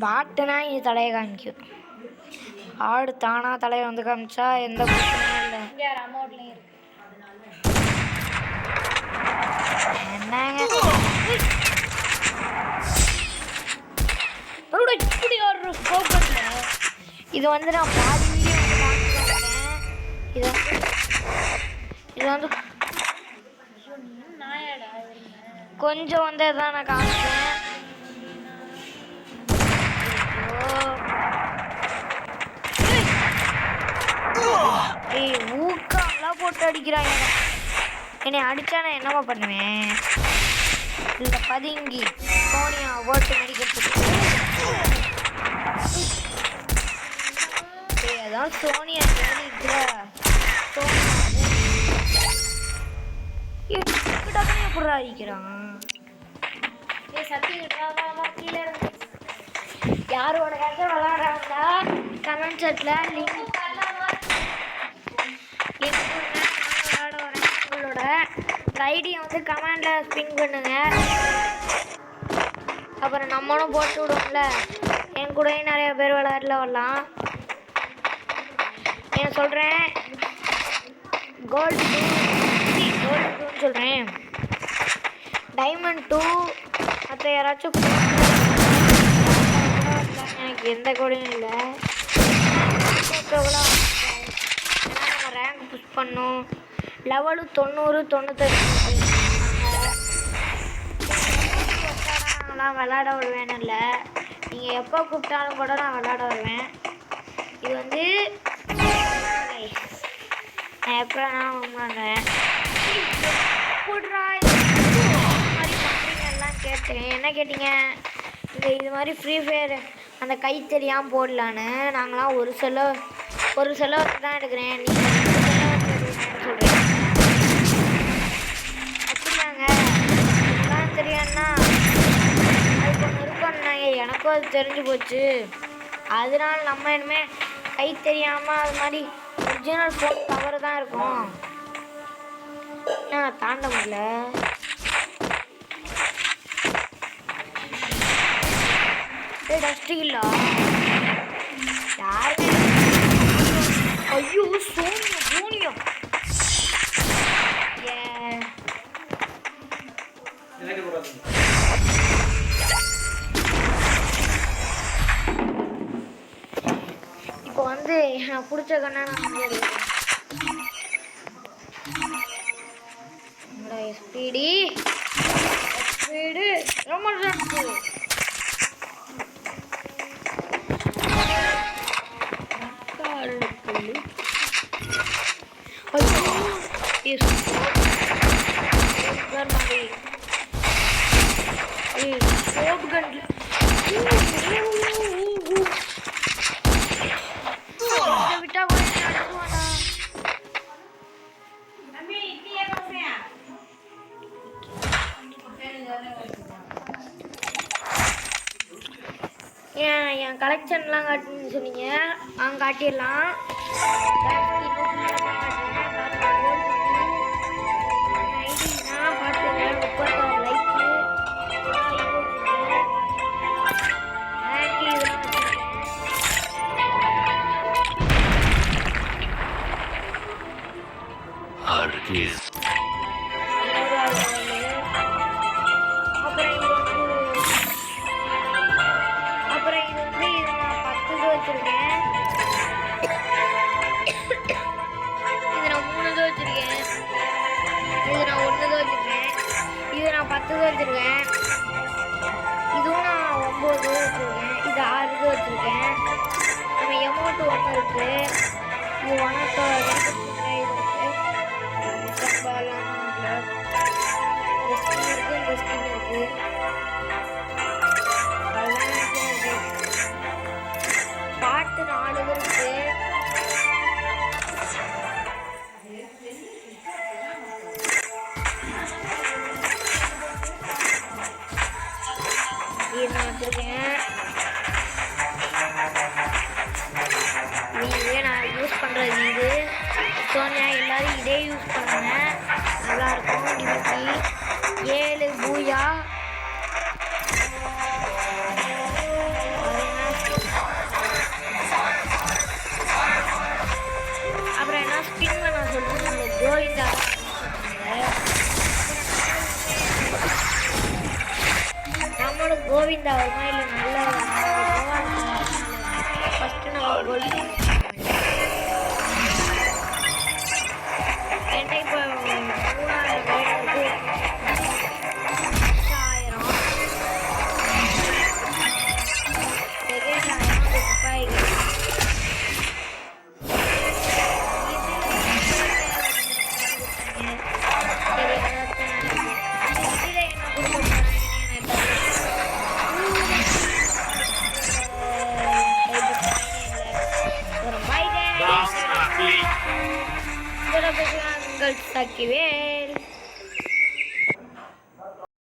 பாட்டுனா இது தலையை காமிக்கும். ஆடு தானா தலையை வந்து காமிச்சா எந்த பிரச்சனையும் இல்லை. என்னங்க இப்படி ஒரு ஸ்கோப்ல இது வந்து நான் பாதி வீடியோ இது வந்து கொஞ்சம் வந்து தான் நான் காமிச்சேன். ஊக்கம்லாம் போட்டு அடிக்கிறாங்க. என்னை அடிச்சா நான் என்னவா பண்ணுவேன்? இந்த பதுங்கி சோனியா ஓட்டு நடிக்கிறதுக்கு ஏதாவது சோனியா எப்படி அடிக்கிறான்? யாரோட கதை விளையாடுறாங்களா கமெண்ட் செட்ல லிங்க் விளையாட வரேன். உங்களோட ஐடியை வந்து கமெண்ட்ல ஸ்பின் பண்ணுங்க. அப்புறம் நம்மளும் போட்டு விடுவோம்ல. என் கூடயும் நிறைய பேர் விளையாடல வரலாம். நான் சொல்கிறேன் கோல்டு 2 சொல்கிறேன். டைமண்ட் 2 மற்ற யாராச்சும் எனக்கு எந்த கோடையும் இல்லை. நம்ம ரேங்க் புஷ் பண்ணோம். லெவலு 90 98 நாங்களாம் விளையாட விடுவேன்னு இல்லை. நீங்கள் எப்போ கூப்பிட்டாலும் கூட நான் விளையாட வருவேன். இது வந்து நான் எப்போ நான் பண்ணுறேன் எல்லாம் கேட்டேன். என்ன கேட்டீங்க? இது மாதிரி ஃப்ரீ ஃபயர் அந்த கை தெரியாமல் போடலான்னு. நாங்களாம் ஒரு செலவுக்கு தான் எடுக்கிறேன். நீங்கள் சொல்கிறீங்க அப்படியாங்க? எல்லாம் தெரியாதுன்னா அதுக்கு ஒன்று இருக்கோன்னாங்க. எனக்கும் அது தெரிஞ்சு போச்சு. அதனால நம்ம இனிமேல் கை தெரியாமல் அது மாதிரி ஒரிஜினல் ஃபோன் கவரு தான் இருக்கும். நான் தாண்ட முடியல. டஸ்ட் இல்ல யாரு? ஐயோ சோனியா இப்போ வந்து எனக்கு பிடிச்ச கண்ணா நான் ஸ்பீடு ரொம்ப விட்டா என் கலெக்ஷன்லாம் காட்டுன்னு சொன்னீங்க. காட்டிடலாம். அப்புறம் இது வந்து நான் 10 வச்சிருக்கேன். இது நான் 3 வச்சிருக்கேன். இது நான் 1 வச்சிருக்கேன். இது நான் 10 வச்சிருக்கேன். இதுவும் நான் 9 வச்சிருக்கேன். இது 6 வச்சிருக்கேன். நம்ம எமௌண்ட் 1 இருக்கு. இது வணக்கம் இருக்கு. பாட்டு 4 இருக்கு. இது நான் வச்சிருக்கேன். இதுவே நான் யூஸ் பண்றது இது. சோனியா எல்லாரும் இதே யூஸ் பண்ணுங்க, நல்லா இருக்கும். இன்னைக்கு 7 பூயா இந்த ஒரு மாதிரி நல்ல ஃபஸ்ட்டு நம்ம கோல்டு என்கிட்ட இப்போ 3000 கோல்டு இருக்கு. 1000 செகண்ட் 1000 ரூபாய்க்கு உங்கள் சக்திவேல்.